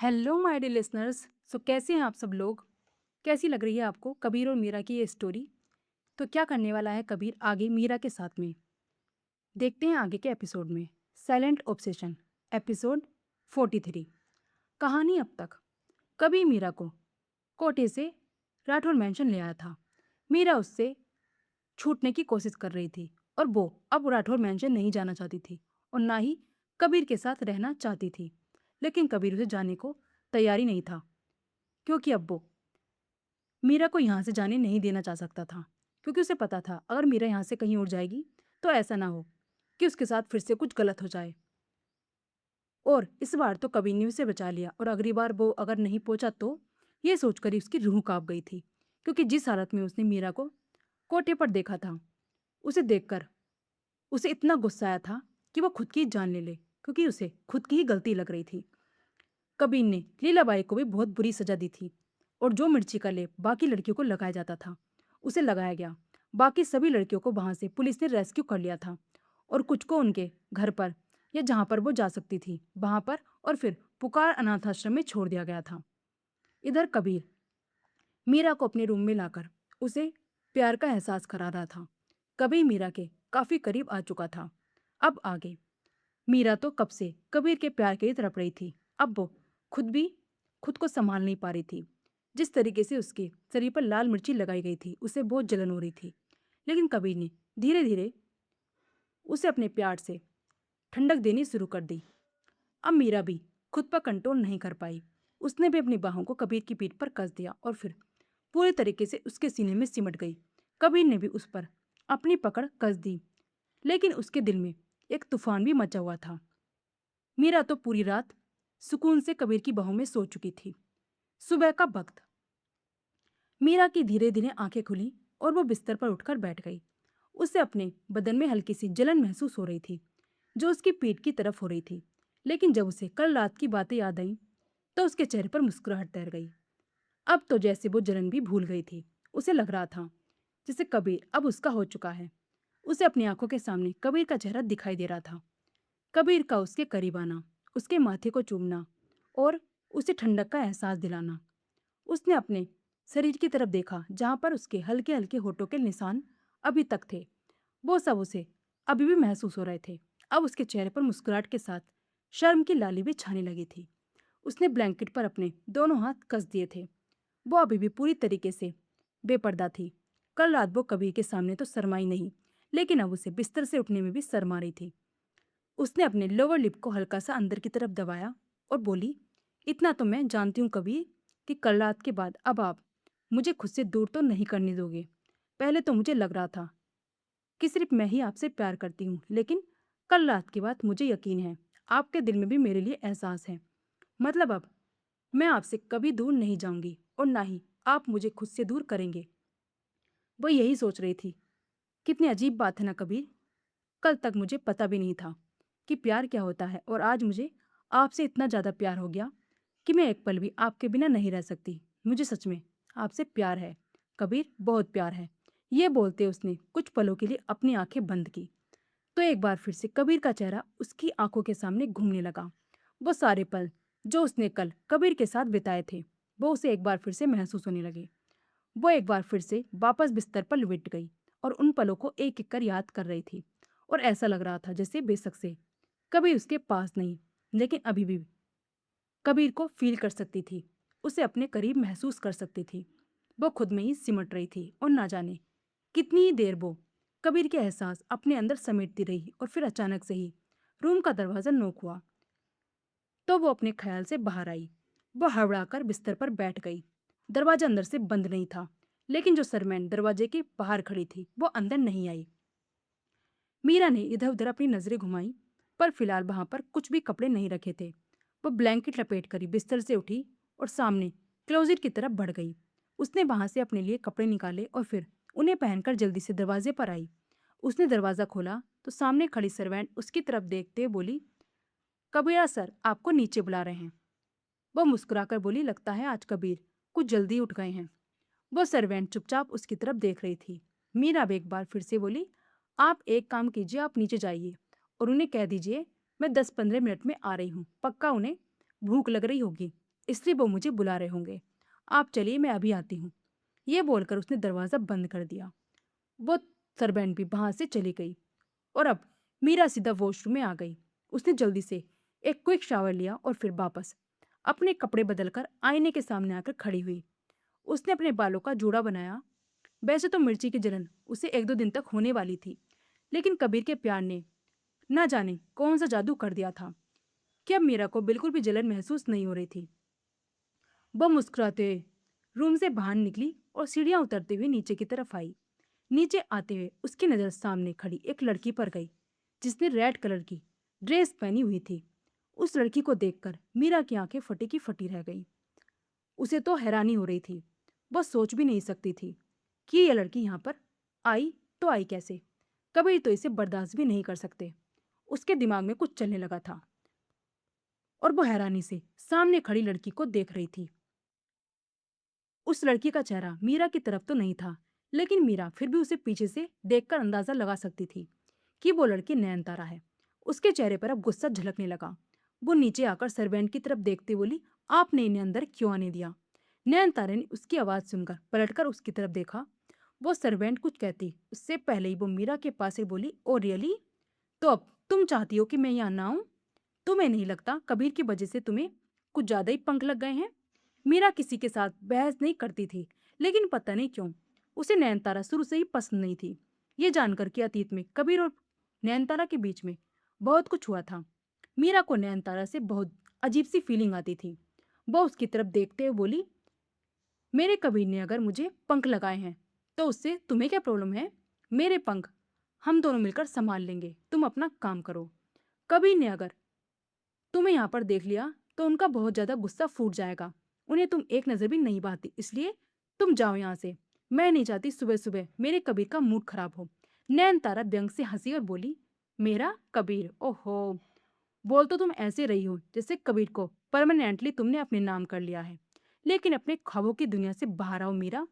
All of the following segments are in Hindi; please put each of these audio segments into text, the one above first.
Hello my dear listeners. कैसे हैं आप सब लोग? कैसी लग रही है आपको कबीर और मीरा की ये स्टोरी? तो क्या करने वाला है कबीर आगे मीरा के साथ में? देखते हैं आगे के एपिसोड में। Silent obsession, episode 43। कहानी अब तक। कबीर मीरा को कोटे से राठौर मेंशन ले आया था। मीरा उससे छूटने की कोशिश कर रही थी और वो अब राठौर मेंशन नहीं जाना चाहती थी और ना ही कबीर के साथ रहना चाहती थी। लेकिन कबीर उसे जाने को तैयारी नहीं था, क्योंकि अब वो मीरा को यहाँ से जाने नहीं देना चाह सकता था। क्योंकि उसे पता था अगर मीरा यहाँ से कहीं और जाएगी तो ऐसा ना हो कि उसके साथ फिर से कुछ गलत हो जाए। और इस बार तो कबीर ने उसे बचा लिया और अगली बार वो अगर नहीं पहुंचा तो ये सोचकर ही उसकी रूह कांप गई थी। क्योंकि जिस हालत में उसने मीरा को कोटे पर देखा था, उसे देखकर उसे इतना गुस्सा आया था कि वो खुद की जान ले ले, क्योंकि उसे खुद की ही गलती लग रही थी। कबीर ने लीलाबाई को भी बहुत बुरी सजा दी थी और जो मिर्ची का लेप बाकी लड़कियों को लगाया जाता था उसे लगाया गया। बाकी सभी लड़कियों को वहां से पुलिस ने रेस्क्यू कर लिया था और कुछ को उनके घर पर या जहां पर वो जा सकती थी वहां पर और फिर पुकार अनाथ आश्रम में छोड़ दिया गया था। इधर कबीर मीरा को अपने रूम में लाकर उसे प्यार का एहसास करा रहा था। कबीर मीरा के काफी करीब आ चुका था। अब आगे मीरा तो कब से कबीर के प्यार के लिए तड़प रही थी। अब वो खुद भी खुद को संभाल नहीं पा रही थी। जिस तरीके से उसके शरीर पर लाल मिर्ची लगाई गई थी उसे बहुत जलन हो रही थी। लेकिन कबीर ने धीरे धीरे उसे अपने प्यार से ठंडक देनी शुरू कर दी। अब मीरा भी खुद पर कंट्रोल नहीं कर पाई। उसने भी अपनी बाहों को कबीर की पीठ पर कस दिया और फिर पूरे तरीके से उसके सीने में सिमट गई। कबीर ने भी उस पर अपनी पकड़ कस दी। लेकिन उसके दिल में एक तूफान भी मचा हुआ था। मीरा तो पूरी रात सुकून से कबीर की बाहों में सो चुकी थी। सुबह का वक्त। मीरा की धीरे धीरे आंखें खुली और वो बिस्तर पर उठकर बैठ गई। उसे अपने बदन में हल्की सी जलन महसूस हो रही थी, जो उसकी पीठ की तरफ हो रही थी। लेकिन जब उसे कल रात की बातें याद आई तो उसके चेहरे पर मुस्कुराहट तैर गई। अब तो जैसे वो जलन भी भूल गई थी। उसे लग रहा था जैसे कबीर अब उसका हो चुका है। उसे अपनी आंखों के सामने कबीर का चेहरा दिखाई दे रहा था। कबीर का उसके करीब आना, उसके माथे को चूमना और उसे ठंडक का एहसास दिलाना। उसने अपने शरीर की तरफ देखा जहां पर उसके हल्के हल्के होठों के निशान अभी तक थे। वो सब उसे अभी भी महसूस हो रहे थे। अब उसके चेहरे पर मुस्कुराहट के साथ शर्म की लाली भी छाने लगी थी। उसने ब्लैंकेट पर अपने दोनों हाथ कस दिए थे। वो अभी भी पूरी तरीके से बेपर्दा थी। कल रात वो कबीर के सामने तो शर्माई नहीं, लेकिन अब उसे बिस्तर से उठने में भी शर्म आ रही थी। उसने अपने लोअर लिप को हल्का सा अंदर की तरफ दबाया और बोली, इतना तो मैं जानती हूँ कबीर कि कल रात के बाद अब आप मुझे खुद से दूर तो नहीं करने दोगे। पहले तो मुझे लग रहा था कि सिर्फ मैं ही आपसे प्यार करती हूँ, लेकिन कल रात के बाद मुझे यकीन है आपके दिल में भी मेरे लिए एहसास है। मतलब अब मैं आपसे कभी दूर नहीं जाऊंगी और ना ही आप मुझे खुद से दूर करेंगे। वो यही सोच रही थी। कितनी अजीब बात है ना कबीर। कल तक मुझे पता भी नहीं था कि प्यार क्या होता है और आज मुझे आपसे इतना ज़्यादा प्यार हो गया कि मैं एक पल भी आपके बिना नहीं रह सकती। मुझे सच में आपसे प्यार है कबीर, बहुत प्यार है। ये बोलते उसने कुछ पलों के लिए अपनी आंखें बंद की तो एक बार फिर से कबीर का चेहरा उसकी आंखों के सामने घूमने लगा। वो सारे पल जो उसने कल कबीर के साथ बिताए थे वो उसे एक बार फिर से महसूस होने लगे। वो एक बार फिर से वापस बिस्तर पर लिट गई और उन पलों को एक एक कर याद कर रही थी। और ऐसा लग रहा था जैसे बेशक से कभी उसके पास नहीं, लेकिन अभी भी कबीर को फील कर सकती थी, उसे अपने करीब महसूस कर सकती थी। वो खुद में ही सिमट रही थी और ना जाने कितनी ही देर वो कबीर के एहसास अपने अंदर समेटती रही। और फिर अचानक से ही रूम का दरवाजा नोक हुआ तो वो अपने ख्याल से बाहर आई। वो हड़बड़ाकर बिस्तर पर बैठ गई। दरवाजा अंदर से बंद नहीं था, लेकिन जो सरमैन दरवाजे के बाहर खड़ी थी वो अंदर नहीं आई। मीरा ने इधर उधर अपनी नजरें घुमाई, पर फिलहाल वहां पर कुछ भी कपड़े नहीं रखे थे। वो ब्लैंकेट लपेट कर ही बिस्तर से उठी और सामने क्लोजेट की तरफ बढ़ गई। उसने वहां से अपने लिए कपड़े निकाले और फिर उन्हें पहनकर जल्दी से दरवाजे पर आई। उसने दरवाजा खोला तो सामने खड़ी सर्वेंट उसकी तरफ देखते हुए बोली, कबीरा सर आपको नीचे बुला रहे हैं। वो मुस्कुराकर बोली, लगता है आज कबीर कुछ जल्दी उठ गए हैं। वो सर्वेंट चुपचाप उसकी तरफ देख रही थी। मीरा अब एक बार फिर से बोली, आप एक काम कीजिए, आप नीचे जाइए और उन्हें कह दीजिए मैं 10-15 मिनट में आ रही हूँ। पक्का उन्हें भूख लग रही होगी। इसलिए वो मुझे बुला रहे होंगे। आप चलिए, मैं अभी आती हूँ। ये बोलकर उसने दरवाज़ा बंद कर दिया। वो सर्वेंट भी वहाँ से चली गई और अब मीरा सीधा वॉशरूम में आ गई। उसने जल्दी से एक क्विक शावर लिया और फिर वापस अपने कपड़े बदलकर आईने के सामने आकर खड़ी हुई। उसने अपने बालों का जूड़ा बनाया। वैसे तो मिर्ची की जलन उसे 1-2 दिन तक होने वाली थी, लेकिन कबीर के प्यार ने ना जाने कौन सा जादू कर दिया था कि अब मीरा को बिल्कुल भी जलन महसूस नहीं हो रही थी। वह मुस्कुराते हुए रूम से बाहर निकली और सीढ़ियां उतरते हुए नीचे की तरफ आई। नीचे आते हुए उसकी नज़र सामने खड़ी एक लड़की पर गई, जिसने रेड कलर की ड्रेस पहनी हुई थी। उस लड़की को देखकर मीरा की आंखें फटी की फटी रह गई। उसे तो हैरानी हो रही थी। वह सोच भी नहीं सकती थी कि यह लड़की यहाँ पर आई तो आई कैसे। कभी तो इसे बर्दाश्त भी नहीं कर सकते। उसके दिमाग में कुछ चलने लगा था और वो हैरानी से सामने खड़ी लड़की को देख रही थी। उस लड़की का चेहरा मीरा की तरफ तो नहीं था, लेकिन मीरा फिर भी उसे पीछे से देखकर अंदाजा लगा सकती थी कि वो लड़की नयनतारा है। उसके चेहरे पर अब गुस्सा झलकने लगा। वो नीचे आकर सर्वेंट की तरफ देखते बोली, आपने इन्हें अंदर क्यों आने दिया? नयनतारा ने उसकी आवाज सुनकर पलटकर उसकी तरफ देखा। वो सर्वेंट कुछ कहती उससे पहले ही वो मीरा के पास से बोली, ओ रियली? तो अब तुम चाहती हो कि मैं यहाँ ना आऊं? तुम्हें नहीं लगता कबीर की वजह से तुम्हें कुछ ज्यादा ही पंख लग गए हैं? मीरा किसी के साथ बहस नहीं करती थी, लेकिन पता नहीं क्यों उसे नयनतारा शुरू से ही पसंद नहीं थी। ये जानकर कि अतीत में कबीर और नयनतारा के बीच में बहुत कुछ हुआ था, मीरा को नयनतारा से बहुत अजीब सी फीलिंग आती थी। वो उसकी तरफ देखते हुए बोली, मेरे कबीर ने अगर मुझे पंख लगाए हैं तो उससे तुम्हें क्या प्रॉब्लम है? मेरे पंख हम दोनों मिलकर संभाल लेंगे, तुम अपना काम करो। कबीर ने अगर तुम्हें यहाँ पर देख लिया तो उनका बहुत ज्यादा गुस्सा फूट जाएगा। उन्हें तुम एक नजर भी नहीं भाती, इसलिए तुम जाओ यहाँ से। मैं नहीं चाहती सुबह सुबह मेरे कबीर का मूड खराब हो। नैन तारा व्यंग से हंसी और बोली, मेरा कबीर? ओहो, बोल तो तुम ऐसे रही हो जैसे कबीर को परमानेंटली तुमने अपने नाम कर लिया है। लेकिन अपने ख्वाबों की दुनिया से बाहर आओ मीरा।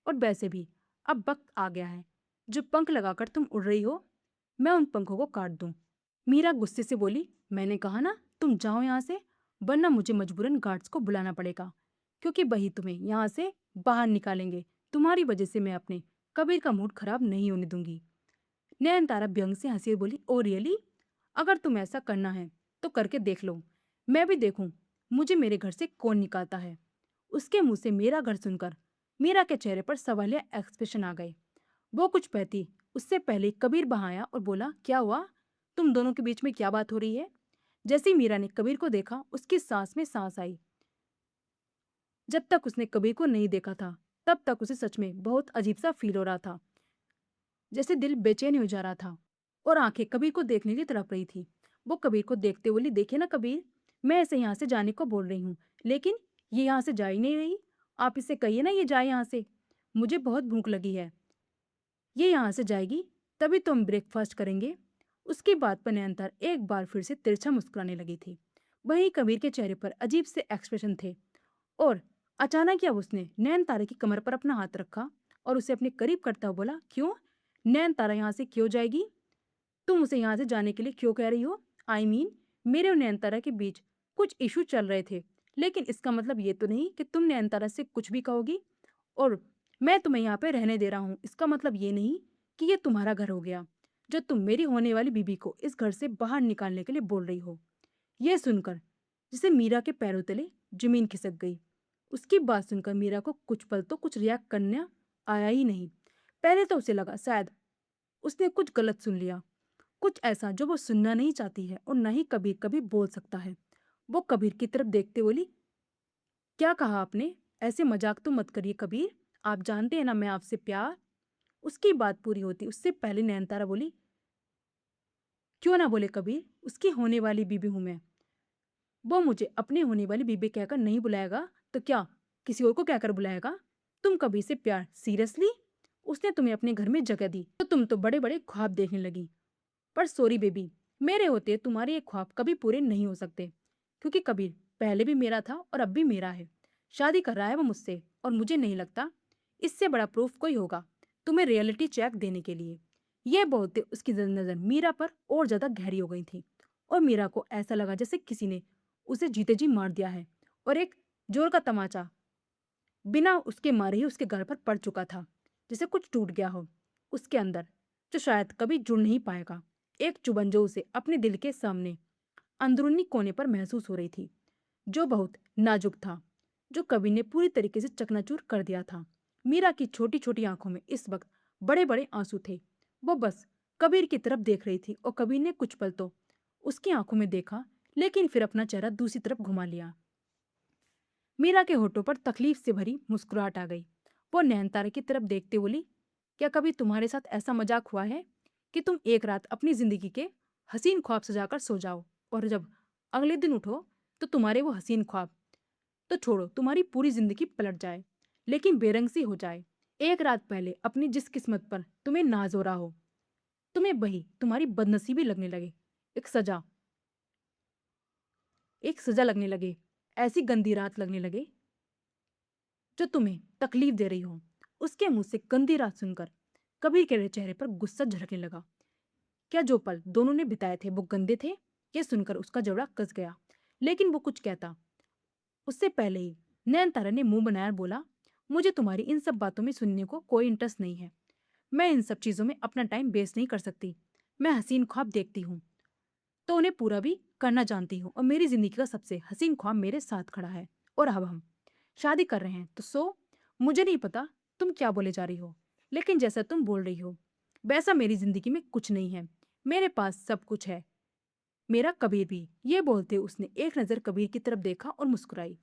और वैसे भी अब वक्त आ गया है, जो पंख लगाकर तुम उड़ रही हो मैं उन पंखों को काट दूं। मीरा गुस्से से बोली, मैंने कहा ना तुम जाओ यहाँ से, वरना मुझे मजबूरन गार्ड्स को बुलाना पड़ेगा, क्योंकि वही तुम्हें यहाँ से बाहर निकालेंगे। तुम्हारी वजह से मैं अपने कबीर का मूड खराब नहीं होने दूंगी। नयन तारा व्यंग से हंसी और बोली, ओ रियली? अगर तुम ऐसा करना है तो करके देख लो, मैं भी देखूं मुझे मेरे घर से कौन निकालता है। उसके मुंह से मेरा घर सुनकर मीरा के चेहरे पर सवालिया एक्सप्रेशन आ गए। वो कुछ कहती उससे पहले कबीर वहां आया और बोला, क्या हुआ? तुम दोनों के बीच में क्या बात हो रही है? जैसे ही मीरा ने कबीर को देखा उसकी सांस में सांस आई। जब तक उसने कबीर को नहीं देखा था तब तक उसे सच में बहुत अजीब सा फील हो रहा था, जैसे दिल बेचैन हो जा रहा था और आंखें कबीर को देखने की तड़प रही थी। वो कबीर को देखते बोली, देखिए ना कबीर, मैं ऐसे यहाँ से जाने को बोल रही हूँ, लेकिन ये यहाँ से जा ही नहीं रही। आप इसे कहिए ना ये जाए यहाँ से, मुझे बहुत भूख लगी है। ये यहाँ से जाएगी तभी तो हम ब्रेकफास्ट करेंगे। उसकी बात पर नयनतार एक बार फिर से तिरछा मुस्कुराने लगी थी। वहीं कबीर के चेहरे पर अजीब से एक्सप्रेशन थे और अचानक ही अब उसने नयनतारा की कमर पर अपना हाथ रखा और उसे अपने करीब करता हुआ बोला, क्यों? नयनतारा यहाँ से क्यों जाएगी? तुम उसे यहाँ से जाने के लिए क्यों कह रही हो? आई मीन, मेरे और नयनतारा के बीच कुछ इशू चल रहे थे, लेकिन इसका मतलब ये तो नहीं कि तुम नयनतारा से कुछ भी कहोगी। और मैं तुम्हें यहाँ पे रहने दे रहा हूँ, इसका मतलब ये नहीं कि ये तुम्हारा घर हो गया जो तुम मेरी होने वाली बीबी को इस घर से बाहर निकालने के लिए बोल रही हो। यह सुनकर जिसे मीरा के पैरों तले जमीन खिसक गई। उसकी बात सुनकर मीरा को कुछ पल तो कुछ रिएक्ट करना आया ही नहीं। पहले तो उसे लगा शायद उसने कुछ गलत सुन लिया, कुछ ऐसा जो वो सुनना नहीं चाहती है और न ही कबीर कभी बोल सकता है। वो कबीर की तरफ देखते बोली, क्या कहा आपने? ऐसे मजाक तो मत करिए कबीर, आप जानते हैं ना मैं आपसे प्यार। उसकी बात पूरी होती उससे पहले नयनतारा बोली, क्यों ना बोले कबीर, उसकी होने वाली बीबी हूं मैं। वो मुझे अपने होने वाली बीबी कहकर नहीं बुलाएगा तो क्या किसी और को कहकर बुलाएगा? तुम कबीर से प्यार सीरियसली? उसने तुम्हें अपने घर में जगह दी तो तुम तो बड़े बड़े ख्वाब देखने लगी। पर सॉरी बेबी, मेरे होते तुम्हारे ये ख्वाब कभी पूरे नहीं हो सकते, क्योंकि कबीर पहले भी मेरा था और अब भी मेरा है। शादी कर रहा है वो मुझसे और मुझे नहीं लगता इससे बड़ा प्रूफ कोई होगा तुम्हें रियलिटी चेक देने के लिए। यह बोलते उसकी नजर मीरा पर और ज्यादा गहरी हो गई थी और मीरा को ऐसा लगा जैसे किसी ने उसे जीते जी मार दिया है और एक जोर का तमाचा बिना उसके मारे ही उसके घर पर पड़ चुका था, जैसे कुछ टूट गया हो उसके अंदर, जो शायद कभी जुड़ नहीं पाएगा। एक चुभन जो उसे अपने दिल के सामने अंदरूनी कोने पर महसूस हो रही थी, जो बहुत नाजुक था, जो कबीर ने पूरी तरीके से चकनाचूर कर दिया था। मीरा की छोटी छोटी आंखों में इस वक्त बड़े बड़े आंसू थे। वो बस कबीर की तरफ देख रही थी और कबीर ने कुछ पल तो उसकी आंखों में देखा, लेकिन फिर अपना चेहरा दूसरी तरफ घुमा लिया। मीरा के होठों पर तकलीफ से भरी मुस्कुराहट आ गई। वो नैनतारा की तरफ देखते बोली, क्या कभी तुम्हारे साथ ऐसा मजाक हुआ है कि तुम एक रात अपनी जिंदगी के हसीन ख्वाब सजाकर सो जाओ और जब अगले दिन उठो तो तुम्हारे वो हसीन ख्वाब तो छोड़ो, तुम्हारी पूरी जिंदगी पलट जाए, लेकिन बेरंग सी हो जाए। एक रात पहले अपनी जिस किस्मत पर तुम्हें नाज हो रहा हो, तुम्हें वही तुम्हारी बदनसीबी लगने लगे, एक सजा एक सजा लगने लगे, ऐसी गंदी रात लगने लगे जो तुम्हें तकलीफ दे रही हो। उसके मुंह से गंदी रात सुनकर कबीर के चेहरे पर गुस्सा झलकने लगा। क्या जो पल दोनों ने बिताए थे वो गंदे थे? ये सुनकर उसका जबड़ा कस गया, लेकिन वो कुछ कहता उससे पहले ही नयनतारा ने मुंह बनाया और बोला, मुझे तुम्हारी इन सब बातों में सुनने को कोई इंटरेस्ट नहीं है। मैं इन सब चीजों में अपना टाइम वेस्ट नहीं कर सकती। मैं हसीन ख्वाब देखती हूँ तो उन्हें पूरा भी करना जानती हूँ, और मेरी जिंदगी का सबसे हसीन ख्वाब मेरे साथ खड़ा है, और अब हम शादी कर रहे हैं। तो मुझे नहीं पता तुम क्या बोले जा रही हो, लेकिन जैसा तुम बोल रही हो वैसा मेरी जिंदगी में कुछ नहीं है। मेरे पास सब कुछ है, मेरा कबीर भी। ये बोलते उसने एक नज़र कबीर की तरफ देखा और मुस्कुराई।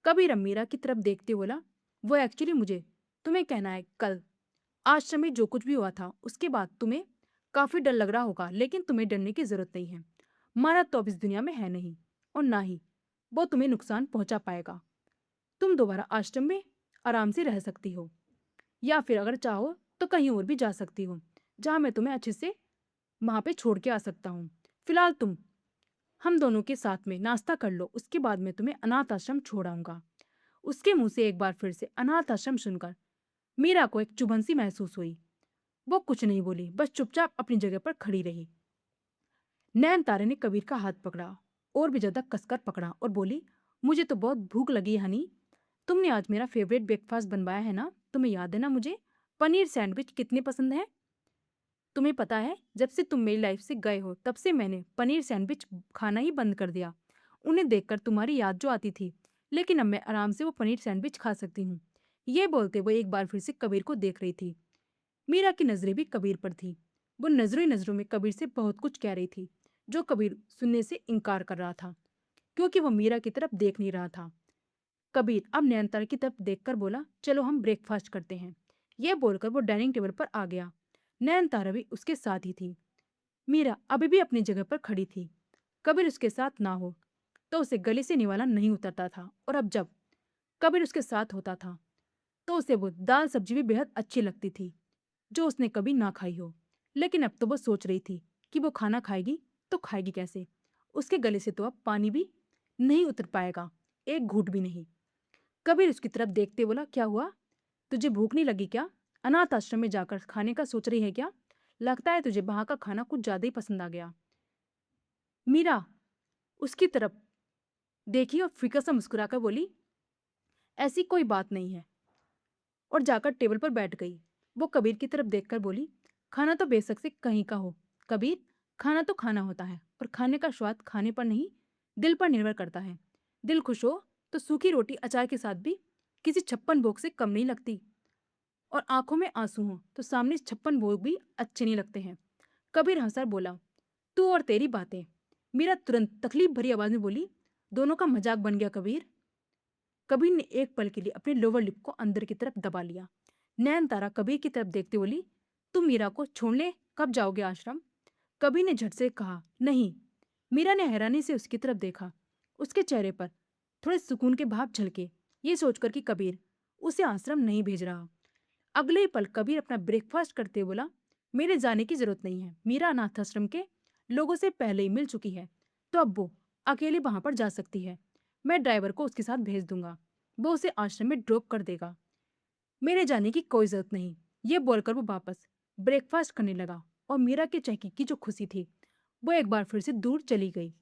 कबीर अब मीरा की तरफ देखते बोला, वो एक्चुअली मुझे तुम्हें कहना है, कल आश्रम में जो कुछ भी हुआ था उसके बाद तुम्हें काफी डर लग रहा होगा, लेकिन तुम्हें डरने की जरूरत नहीं है। मारा तो अब इस दुनिया में है नहीं, और ना ही वो तुम्हें नुकसान पहुंचा पाएगा। तुम दोबारा आश्रम में आराम से रह सकती हो, या फिर अगर चाहो तो कहीं और भी जा सकती हो, जहां मैं तुम्हें अच्छे से वहां पे छोड़ के आ सकता हूँ। फिलहाल तुम हम दोनों के साथ में नाश्ता कर लो, उसके बाद मैं तुम्हें अनाथ आश्रम छोड़ आऊंगा। उसके मुंह से एक बार फिर से अनाथ आश्रम सुनकर मीरा को एक चुभन सी महसूस हुई। वो कुछ नहीं बोली, बस चुपचाप अपनी जगह पर खड़ी रही। नैन तारे ने कबीर का हाथ पकड़ा, और भी ज्यादा कसकर पकड़ा, और बोली, मुझे तो बहुत भूख लगी है हनी। तुमने आज मेरा फेवरेट ब्रेकफास्ट बनवाया है ना? तुम्हें याद है ना मुझे पनीर सैंडविच कितने पसंद है? तुम्हें पता है, जब से तुम मेरी लाइफ से गए हो तब से मैंने पनीर सैंडविच खाना ही बंद कर दिया। उन्हें देखकर तुम्हारी याद जो आती थी, लेकिन अब मैं आराम से वो पनीर सैंडविच खा सकती हूँ। ये बोलते वो एक बार फिर से कबीर को देख रही थी। मीरा की नजरें भी कबीर पर थी। वो नजरों ही नजरों में कबीर से बहुत कुछ कह रही थी, जो कबीर सुनने से इनकार कर रहा था, क्योंकि वो मीरा की तरफ देख नहीं रहा था। कबीर अब निरंतर की तरफ देखकर बोला, चलो हम ब्रेकफास्ट करते हैं। यह बोलकर वो डाइनिंग टेबल पर आ गया। नयनतारा भी उसके साथ ही थी। मीरा अभी भी अपनी जगह पर खड़ी थी। कबीर उसके साथ ना हो तो उसे गले से निवाला नहीं उतरता था, और अब जब कबीर उसके साथ होता था तो उसे वो दाल सब्जी भी बेहद अच्छी लगती थी, जो उसने कभी ना खाई हो। लेकिन अब तो वो सोच रही थी कि वो खाना खाएगी तो खाएगी कैसे? उसके गले से तो अब पानी भी नहीं उतर पाएगा, एक घूंट भी नहीं। कबीर उसकी तरफ देखते बोला, क्या हुआ? तुझे भूख नहीं लगी क्या? अनाथ आश्रम में जाकर खाने का सोच रही है क्या? लगता है तुझे वहां का खाना कुछ ज्यादा ही पसंद आ गया। मीरा उसकी तरफ देखी और फीका सा मुस्कुराकर बोली, ऐसी कोई बात नहीं है, और जाकर टेबल पर बैठ गई। वो कबीर की तरफ देखकर बोली, खाना तो बेशक से कहीं का हो कबीर, खाना तो खाना होता है, और खाने का स्वाद खाने पर नहीं दिल पर निर्भर करता है। दिल खुश हो तो सूखी रोटी अचार के साथ भी किसी 56 भोग से कम नहीं लगती, और आंखों में आंसू हो तो सामने 56 भोग भी अच्छे नहीं लगते हैं। कबीर हंसकर बोला, तू और तेरी बातें। मीरा तुरंत तकलीफ भरी आवाज में बोली, दोनों का मजाक बन गया कबीर। कबीर ने एक पल के लिए अपने लोअर लिप को अंदर की तरफ दबा लिया। नैन तारा कबीर की तरफ देखते बोली, तुम मीरा को छोड़ने कब जाओगे आश्रम? कबीर ने झट से कहा, नहीं। मीरा ने हैरानी से उसकी तरफ देखा। उसके चेहरे पर थोड़े सुकून के भाव झलके, ये सोचकर कि कबीर उसे आश्रम नहीं भेज रहा। अगले ही पल कबीर अपना ब्रेकफास्ट करते बोला, मेरे जाने की जरूरत नहीं है। मीरा अनाथ आश्रम के लोगों से पहले ही मिल चुकी है, तो अब वो अकेले वहां पर जा सकती है। मैं ड्राइवर को उसके साथ भेज दूंगा, वो उसे आश्रम में ड्रॉप कर देगा। मेरे जाने की कोई जरूरत नहीं। ये बोलकर वो वापस ब्रेकफास्ट करने लगा, और मीरा के चहकी की जो खुशी थी वो एक बार फिर से दूर चली गई।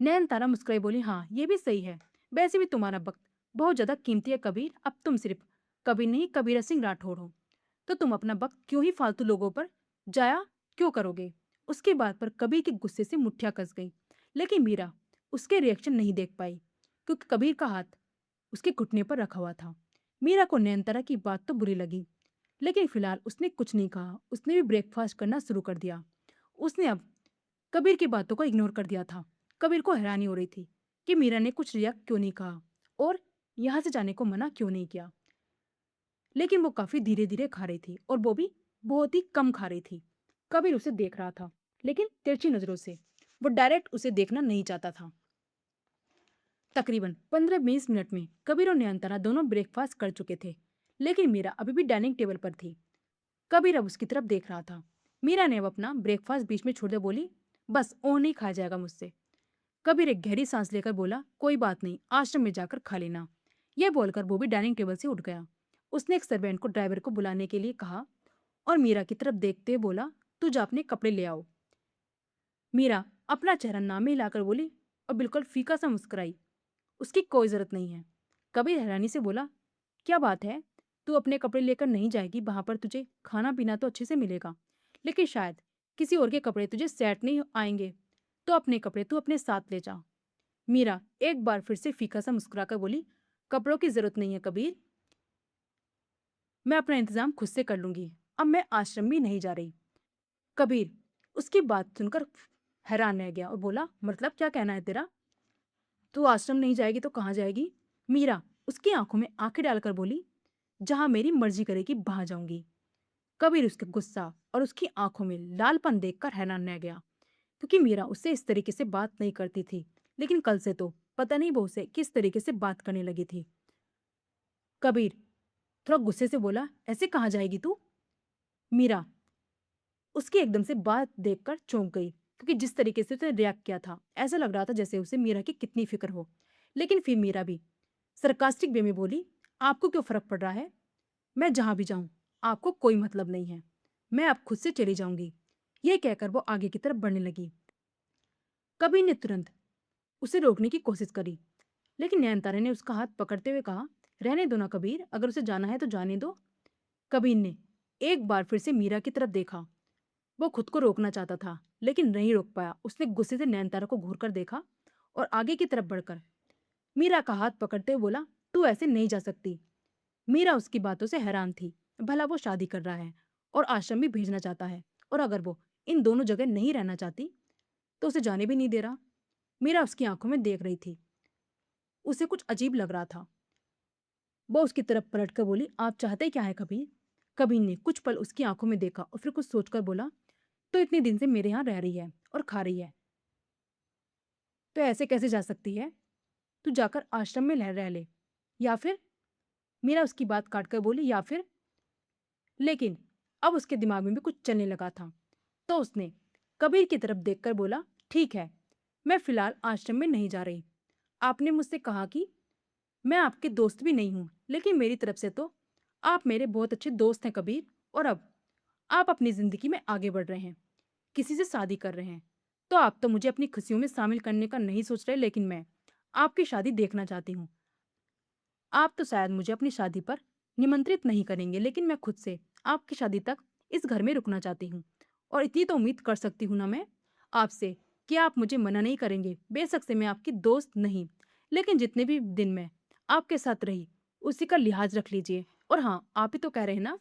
नैन तारा मुस्कुराई बोली, हाँ ये भी सही है, वैसे भी तुम्हारा वक्त बहुत ज्यादा कीमती है कबीर। अब तुम सिर्फ कबीर नहीं कबीरा सिंह राठौड़ हो, तो तुम अपना वक्त क्यों ही फालतू लोगों पर जाया क्यों करोगे। उसकी बात पर कबीर के गुस्से से मुठ्ठियां कस गई, लेकिन मीरा उसके रिएक्शन नहीं देख पाई क्योंकि कबीर का हाथ उसके घुटने पर रखा हुआ था। मीरा को नयनतारा की बात तो बुरी लगी, लेकिन फिलहाल उसने कुछ नहीं कहा। उसने भी ब्रेकफास्ट करना शुरू कर दिया। उसने अब कबीर की बातों को इग्नोर कर दिया था। कबीर को हैरानी हो रही थी कि मीरा ने कुछ रिएक्ट क्यों नहीं कहा और यहाँ से जाने को मना क्यों नहीं किया। लेकिन वो काफी धीरे धीरे खा रही थी और वो भी बहुत ही कम खा रही थी। कबीर उसे देख रहा था, लेकिन तिरछी नजरों से। वो डायरेक्ट उसे देखना नहीं चाहता था। तकरीबन 15-20 मिनट में कबीर और नयनतारा दोनों ब्रेकफास्ट कर चुके थे, लेकिन मीरा अभी भी डाइनिंग टेबल पर थी। कबीर अब उसकी तरफ देख रहा था। मीरा ने अब अपना ब्रेकफास्ट बीच में छोड़ दिया, बोली, बस और नहीं खाया जाएगा मुझसे। कबीर एक गहरी सांस लेकर बोला, कोई बात नहीं, आश्रम में जाकर खा लेना। यह बोलकर वो भी डाइनिंग टेबल से उठ गया। उसने एक सर्वेंट को ड्राइवर को बुलाने के लिए कहा और मीरा की तरफ देखते हुए बोला, तू जा अपने कपड़े ले आओ। मीरा अपना चेहरा नामे हिलाकर बोली और बिल्कुल फीका सा मुस्कुराई, उसकी कोई जरूरत नहीं है। कबीर हैरानी से बोला, क्या बात है, तू अपने कपड़े लेकर नहीं जाएगी? वहां पर तुझे खाना पीना तो अच्छे से मिलेगा, लेकिन शायद किसी और के कपड़े तुझे सेट नहीं आएंगे, तो अपने कपड़े तू अपने साथ ले जा। मीरा एक बार फिर से फीका सा मुस्कुराकर बोली, कपड़ों की जरूरत नहीं है कबीर, मैं अपना इंतजाम खुद से कर लूंगी। अब मैं आश्रम भी नहीं जा रही। कबीर उसकी बात सुनकर हैरान रह गया और बोला, मतलब क्या कहना है तेरा? तू आश्रम नहीं जाएगी तो कहाँ जाएगी? मीरा उसकी आंखों में आंखें डालकर बोली, जहां मेरी मर्जी करेगी वहां जाऊंगी। कबीर उसके गुस्सा और उसकी आंखों में लालपन देखकर हैरान रह गया, क्योंकि मीरा उससे इस तरीके से बात नहीं करती थी, लेकिन कल से तो पता नहीं वो उसे किस तरीके से बात करने लगी थी। कबीर थोड़ा गुस्से से बोला, ऐसे कहाँ जाएगी तू? मीरा उसकी एकदम से बात देखकर चौंक गई, क्योंकि जिस तरीके से उसने रिएक्ट किया था ऐसा लग रहा था जैसे उसे मीरा की कितनी फिक्र हो। लेकिन फिर मीरा भी सरकास्टिक वे में बोली, आपको क्यों फर्क पड़ रहा है? मैं जहां भी जाऊं आपको कोई मतलब नहीं है, मैं अब खुद से चली जाऊंगी। यह कहकर वो आगे की तरफ बढ़ने लगी। कबीर ने तुरंत उसे रोकने की कोशिश करी, लेकिन नयनतारा ने उसका हाथ पकड़ते हुए कहा, रहने दो ना कबीर, अगर उसे जाना है तो जाने दो। कबीर ने एक बार फिर से मीरा की तरफ देखा। वो खुद को रोकना चाहता था, लेकिन नहीं रोक पाया। उसने गुस्से से नयनतारा को घूर कर देखा और आगे की तरफ बढ़कर मीरा का हाथ पकड़ते हुए बोला, तू ऐसे नहीं जा सकती। मीरा उसकी बातों से हैरान थी। भला वो शादी कर रहा है और आश्रम भी भेजना चाहता है, और अगर वो इन दोनों जगह नहीं रहना चाहती तो उसे जाने भी नहीं दे रहा। मीरा उसकी आंखों में देख रही थी। उसे कुछ अजीब लग रहा था। वो उसकी तरफ पलट कर बोली, आप चाहते क्या है कबीर? कबीर ने कुछ पल उसकी आंखों में देखा और फिर कुछ सोचकर बोला, तो इतने दिन से मेरे यहाँ रह रही है और खा रही है, तो ऐसे कैसे जा सकती है? तू जाकर आश्रम में रह ले, या फिर, मीरा उसकी बात काटकर बोली, या फिर। लेकिन अब उसके दिमाग में भी कुछ चलने लगा था, तो उसने कबीर की तरफ देखकर बोला, ठीक है, मैं फिलहाल आश्रम में नहीं जा रही। आपने मुझसे कहा कि मैं आपके दोस्त भी नहीं हूं, लेकिन मेरी तरफ से तो आप मेरे बहुत अच्छे दोस्त हैं कबीर। और अब आप अपनी जिंदगी में आगे बढ़ रहे हैं, किसी से शादी कर रहे हैं, तो आप तो मुझे अपनी खुशियों में शामिल करने का नहीं सोच रहे, लेकिन मैं आपकी शादी देखना चाहती हूँ। आप तो शायद मुझे अपनी शादी पर निमंत्रित नहीं करेंगे, लेकिन मैं खुद से आपकी शादी तक इस घर में रुकना चाहती हूँ। और इतनी तो उम्मीद कर सकती हूँ ना मैं आपसे, कि आप मुझे मना नहीं करेंगे। बेशक से मैं आपकी दोस्त नहीं, लेकिन जितने भी दिन मैं आपके साथ रही उसी का लिहाज रख लीजिए। और हाँ, आप ही तो कह रहे हैं ना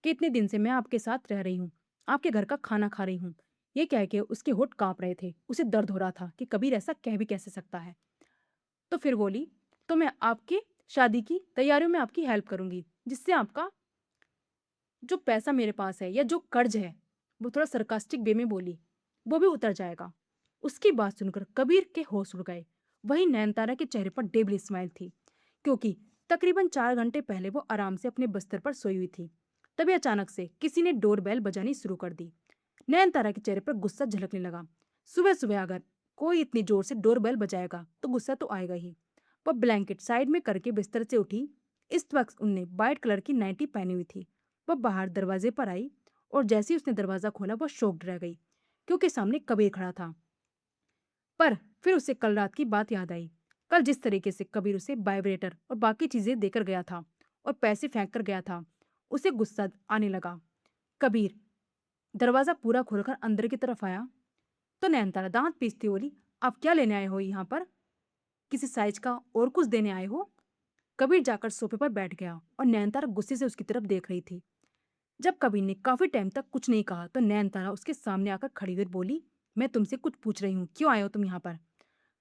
कि इतने दिन से मैं आपके साथ रह रही हूँ, आपके घर का खाना खा रही हूँ। ये कह के उसके होठ कांप रहे थे। उसे दर्द हो रहा था कि कबीर ऐसा कह भी कैसे सकता है। तो फिर बोली, तो मैं आपकी शादी की तैयारियों में आपकी हेल्प करूंगी, जिससे आपका जो पैसा मेरे पास है या जो कर्ज है, वो थोड़ा सरकास्टिक वे में बोली, वो भी उतर जाएगा। उसकी बात सुनकर कबीर के होश उड़ गए। वही नयनतारा के चेहरे पर डेबली स्माइल थी, क्योंकि तकरीबन 4 घंटे पहले वो आराम से अपने बिस्तर पर सोई हुई थी। तभी अचानक से किसी ने डोरबेल बजानी शुरू कर दी। नयनतारा के चेहरे पर गुस्सा झलकने लगा। सुबह सुबह अगर कोई इतनी जोर से डोरबेल बजाएगा तो गुस्सा तो आएगा ही। वह ब्लैंकेट साइड में करके बिस्तर से उठी। इस वक्त उनने वाइट कलर की नाइटी पहनी हुई थी। वह बाहर दरवाजे पर आई और जैसे ही उसने दरवाजा खोला वह शॉक्ड रह गई, क्योंकि सामने कबीर खड़ा था। पर फिर उसे कल रात की बात याद आई। कल जिस तरीके से कबीर उसे वाइब्रेटर और बाकी चीजें देकर गया था और पैसे फेंक कर गया था, उसे गुस्सा आने लगा। कबीर दरवाजा पूरा खोलकर अंदर की तरफ आया तो नयनतारा दांत पीसती बोली, आप क्या लेने आए हो यहाँ पर? किसी साइज का और कुछ देने आए हो? कबीर जाकर सोफे पर बैठ गया और नयनतारा गुस्से से उसकी तरफ देख रही थी। जब कबीर ने काफी टाइम तक कुछ नहीं कहा तो नयनतारा उसके सामने आकर खड़ी हुई बोली, मैं तुमसे कुछ पूछ रही हूँ, क्यों आए हो तुम यहाँ पर?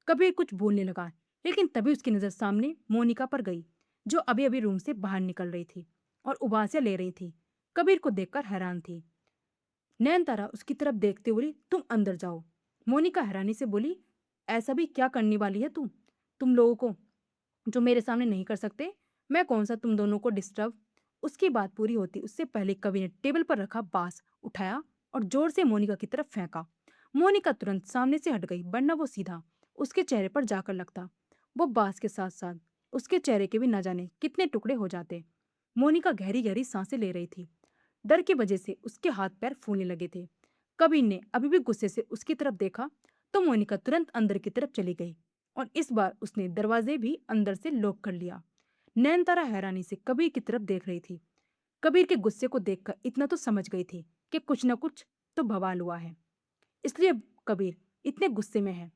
कबीर कुछ बोलने लगा, लेकिन तभी उसकी नजर सामने मोनिका पर गई, जो अभी अभी रूम से बाहर निकल रही थी और उबासियां ले रही थी। कबीर को देखकर हैरान थी। नयनतारा उसकी तरफ देखते बोली, तुम अंदर जाओ। मोनिका हैरानी से बोली, ऐसा भी क्या करने वाली है तू, तुम लोगों को जो मेरे सामने नहीं कर सकते? मैं कौन सा तुम दोनों को डिस्टर्ब? उसकी बात पूरी होती उससे पहले कवि ने टेबल पर रखा बांस उठाया और जोर से मोनिका की तरफ फेंका। मोनिका तुरंत सामने से हट गई, वरना वो सीधा उसके चेहरे पर जाकर लगता। वो बांस के साथ साथ उसके चेहरे के भी न जाने कितने टुकड़े हो जाते। मोनिका गहरी गहरी सांसें ले रही थी। डर की वजह से उसके हाथ पैर फूलने लगे थे। कबीर ने अभी भी गुस्से से उसकी तरफ देखा तो मोनिका तुरंत अंदर की तरफ चली गई और इस बार उसने दरवाजे भी अंदर से लॉक कर लिया। नयनतारा हैरानी से कबीर की तरफ देख रही थी। कबीर के गुस्से को देखकर इतना तो समझ गई थी कि कुछ न कुछ तो बवाल हुआ है, इसलिए कबीर इतने गुस्से में है।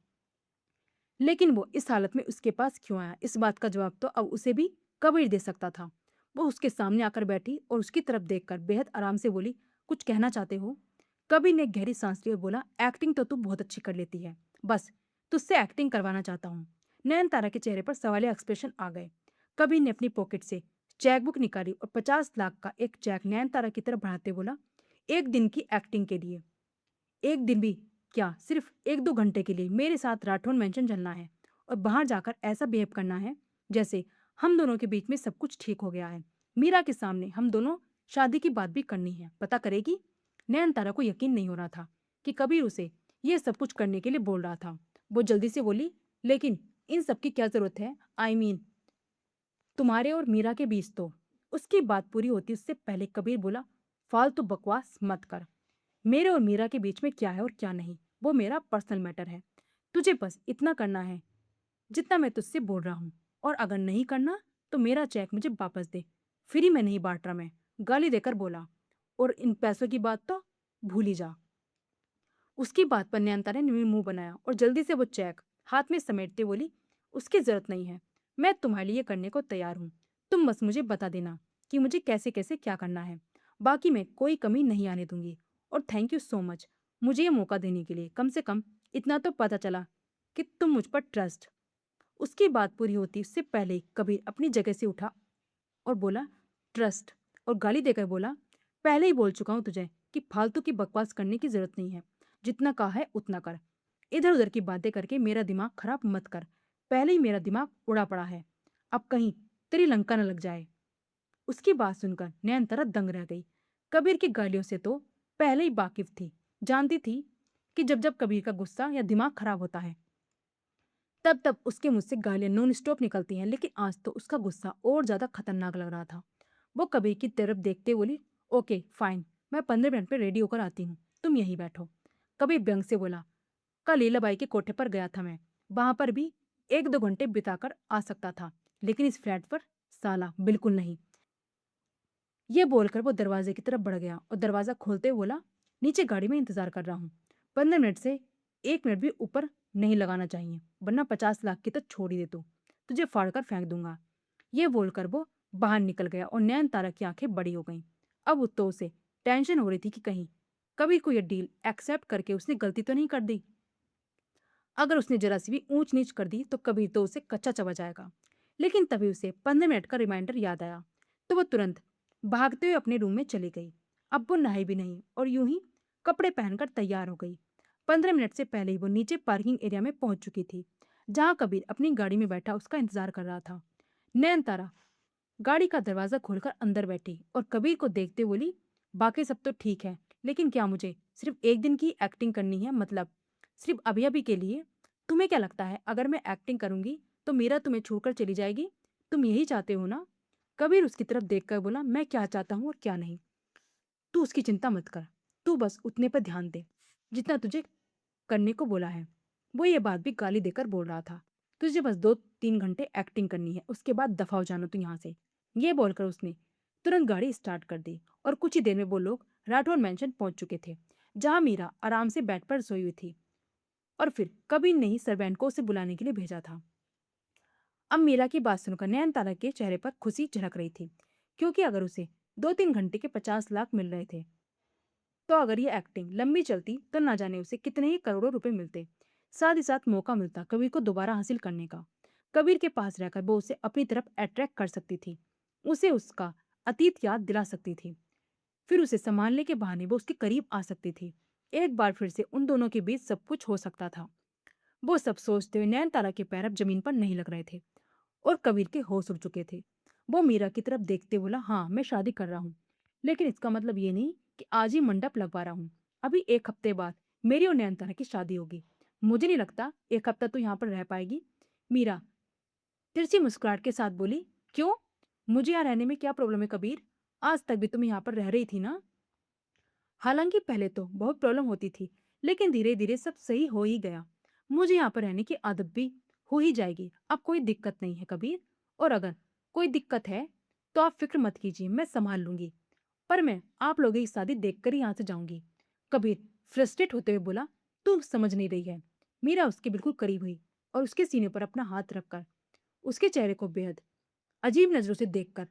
लेकिन वो इस हालत में उसके पास क्यों आया, इस बात का जवाब तो अब उसे भी कबीर दे सकता था। वो उसके सामने आकर बैठी और उसकी तरफ देखकर बेहद आराम से बोली, कुछ कहना चाहते हो? कबीर ने गहरी सांस ली और बोला, एक्टिंग तो तू बहुत अच्छी कर लेती है, बस तुझसे एक्टिंग करवाना चाहता हूँ। नयनतारा के चेहरे पर सवालिया एक्सप्रेशन आ गए। कबीर ने अपनी पॉकेट से चेकबुक निकाली और 50 लाख का एक चेक नयनतारा की तरफ बढ़ाते बोला, एक दिन की एक्टिंग के लिए? एक दिन भी क्या, सिर्फ 1-2 घंटे के लिए मेरे साथ राठौर मेंशन चलना है और बाहर जाकर ऐसा बिहेव करना है जैसे हम दोनों के बीच में सब कुछ ठीक हो गया है। मीरा के सामने हम दोनों शादी की बात भी करनी है, पता करेगी? नयनतारा को यकीन नहीं हो रहा था कि कबीर उसे ये सब कुछ करने के लिए बोल रहा था। वो जल्दी से बोली, लेकिन इन सब की क्या जरूरत है? आई मीन तुम्हारे और मीरा के बीच तो। उसकी बात पूरी होती उससे पहले कबीर बोला, फालतू बकवास मत कर। मेरे और मीरा के बीच में क्या है और क्या नहीं, वो मेरा पर्सनल मैटर है। तुझे बस इतना करना है जितना मैं तुझसे बोल रहा हूँ, और अगर नहीं करना तो मेरा चेक मुझे वापस दे। फ्री में नहीं बांट रहा मैं, गाली देकर बोला। और इन पैसों की बात तो भूल ही जा। उसकी बात पर नयनतारा ने मुंह बनाया और जल्दी से वो चेक हाथ में समेटते बोली, उसकी जरूरत नहीं है, मैं तुम्हारे लिए करने को तैयार हूँ। तुम बस मुझे बता देना कि मुझे कैसे कैसे क्या करना है, बाकी मैं कोई कमी नहीं आने दूंगी। और थैंक यू सो मच मुझे ये मौका देने के लिए। कम से कम इतना तो पता चला कि तुम मुझ पर ट्रस्ट। उसकी बात पूरी होती उससे पहले कबीर अपनी जगह से उठा और बोला, ट्रस्ट? और गाली देकर बोला, पहले ही बोल चुका हूं तुझे कि फालतू की बकवास करने की जरूरत नहीं है, जितना कहा है उतना कर। इधर उधर की बातें करके मेरा दिमाग खराब मत कर, पहले ही मेरा दिमाग उड़ा पड़ा है, अब कहीं तेरी लंका न लग जाए। उसकी बात सुनकर नयनतारा दंग रह गई। कबीर की गालियों से तो पहले ही वाकिफ थी, जानती थी कि जब जब कबीर का गुस्सा या दिमाग खराब होता है तब तब उसके मुंह से गालियां नॉन स्टॉप निकलती हैं, लेकिन आज तो उसका गुस्सा और ज्यादा खतरनाक लग रहा था। वो कबीर की तरफ देखते बोली, ओके फाइन, मैं 15 मिनट में रेडी होकर आती हूँ, तुम यहीं बैठो। कबीर व्यंग से बोला, कल लीलाबाई के कोठे पर गया था मैं, वहां पर भी 1-2 घंटे बिताकर आ सकता था, लेकिन इस फ्लैट पर साला बिल्कुल नहीं। ये बोलकर वो दरवाजे की तरफ बढ़ गया और दरवाजा खोलते हुए बोला, नीचे गाड़ी में इंतजार कर रहा हूँ, 15 मिनट से 1 मिनट भी ऊपर नहीं लगाना चाहिए, वरना 50 लाख की तो छोड़ ही दे तू, तुझे फाड़ कर फेंक दूंगा। ये बोलकर वो बाहर निकल गया और नयनतारा की आंखें बड़ी हो गईं। अब तो उसे टेंशन हो रही थी कि कहीं कबीर को यह डील एक्सेप्ट करके उसने गलती तो नहीं कर दी। अगर उसने जरा सी भी ऊंच नीच कर दी तो कबीर तो उसे कच्चा चबा जाएगा। लेकिन तभी उसे 15 मिनट का रिमाइंडर याद आया तो वो तुरंत भागते हुए अपने रूम में चली गई। अब वो नहाई भी नहीं और यूं ही कपड़े पहनकर तैयार हो गई। 15 मिनट से पहले ही वो नीचे पार्किंग एरिया में पहुंच चुकी थी, जहां कबीर अपनी गाड़ी में बैठा उसका इंतजार कर रहा था। नयनतारा गाड़ी का दरवाजा खोलकर अंदर बैठी और कबीर को देखते बोली, बाकी सब तो ठीक है, लेकिन क्या मुझे सिर्फ एक दिन की एक्टिंग करनी है? मतलब सिर्फ अभी अभी के लिए? तुम्हें क्या लगता है अगर मैं एक्टिंग करूंगी तो मीरा तुम्हें छोड़कर चली जाएगी? तुम यही चाहते हो ना? कबीर उसकी तरफ देखकर बोला, मैं क्या चाहता हूँ और क्या नहीं, तू उसकी चिंता मत कर, तू बस उतने पर ध्यान दे जितना तुझे करने को बोला है। वो ये बात भी गाली देकर बोल रहा था, तुझे बस 2 3 घंटे एक्टिंग करनी है, उसके बाद दफा हो जाना तू यहाँ से। ये बोलकर उसने तुरंत गाड़ी स्टार्ट कर दी और कुछ ही देर में वो लोग राठौर मैंशन पहुंच चुके थे, जहां मीरा आराम से बेड पर सोई हुई थी। और फिर कबीर ने ही सर्वेंट को उसे बुलाने के लिए भेजा था। अब मीरा की बात सुनकर नयनतारा के चेहरे पर खुशी झलक रही थी, क्योंकि अगर उसे 2-3 घंटे के 50 लाख मिल रहे थे, तो अगर ये एक्टिंग लंबी चलती तो ना जाने उसे कितने ही करोड़ों रुपए मिलते। साथ ही साथ मौका मिलता कबीर को दोबारा हासिल करने का। कबीर के पास रहकर वो उसे अपनी तरफ अट्रैक्ट कर सकती थी, उसे उसका अतीत याद दिला सकती थी, फिर उसे संभालने के बहाने वो उसके करीब आ सकती थी। एक बार फिर से उन दोनों के बीच सब कुछ हो सकता था। वो सब सोचते हुए नयनतारा के पैर अब जमीन पर नहीं लग रहे थे और कबीर के होश उड़ चुके थे। वो मीरा की तरफ देखते बोला, हाँ मैं शादी कर रहा हूँ, लेकिन इसका मतलब ये नहीं कि आज ही मंडप लगवा रहा हूँ। अभी 1 हफ्ते बाद मेरी और नयनतारा की शादी होगी। मुझे नहीं लगता 1 हफ्ता तो यहाँ पर रह पाएगी। मीरा तिरछी मुस्कुराहट के साथ बोली, क्यों? मुझे यहाँ रहने में क्या प्रॉब्लम है कबीर? आज तक भी तुम यहाँ पर रह रही थी ना? हालांकि पहले तो बहुत प्रॉब्लम होती थी, लेकिन धीरे धीरे सब सही हो ही गया। मुझे यहाँ पर रहने की आदत भी हो ही जाएगी। अब कोई दिक्कत नहीं है कबीर, और अगर कोई दिक्कत है तो आप फिक्र मत कीजिए, मैं संभाल लूंगी। पर मैं आप लोगों की शादी देखकर ही यहाँ से जाऊंगी। कबीर फ्रस्ट्रेट होते हुए बोला, तू समझ नहीं रही है। मीरा उसके बिल्कुल करीब हुई और उसके सीने पर अपना हाथ रखकर उसके चेहरे को बेहद अजीब नजरों से देखकर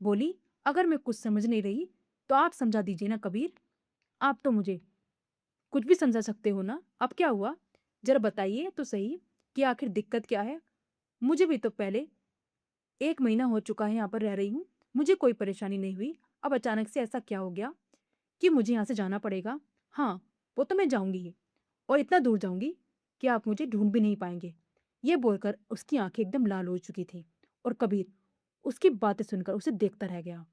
बोली, अगर मैं कुछ समझ नहीं रही तो आप समझा दीजिए ना कबीर। आप तो मुझे कुछ भी समझा सकते हो ना। अब क्या हुआ, जरा बताइए तो सही कि आखिर दिक्कत क्या है। मुझे भी तो पहले 1 महीना हो चुका है यहाँ पर रह रही हूँ, मुझे कोई परेशानी नहीं हुई। अब अचानक से ऐसा क्या हो गया कि मुझे यहाँ से जाना पड़ेगा? हाँ, वो तो मैं जाऊंगी ही, और इतना दूर जाऊंगी कि आप मुझे ढूंढ भी नहीं पाएंगे। ये बोलकर उसकी आंखें एकदम लाल हो चुकी थी और कबीर उसकी बातें सुनकर उसे देखता रह गया।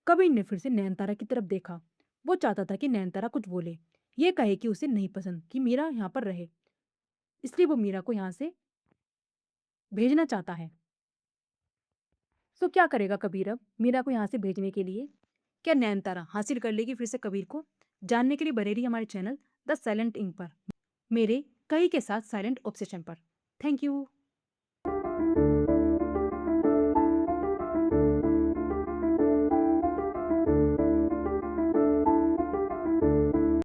कबीर ने फिर से नयनतारा की तरफ देखा। वो चाहता था कि नयनतारा कुछ बोले, ये कहे कि उसे नहीं पसंद कि मीरा यहाँ पर रहे, इसलिए वो मीरा को यहाँ से भेजना चाहता है। तो क्या करेगा कबीर अब मीरा को यहाँ से भेजने के लिए? क्या नयनतारा हासिल कर लेगी फिर से कबीर को? जानने के लिए बने रहिए हमारे चैनल द साइलेंट इंक पर, मेरे कही के साथ साइलेंट ऑब्सेशन पर। Thank you.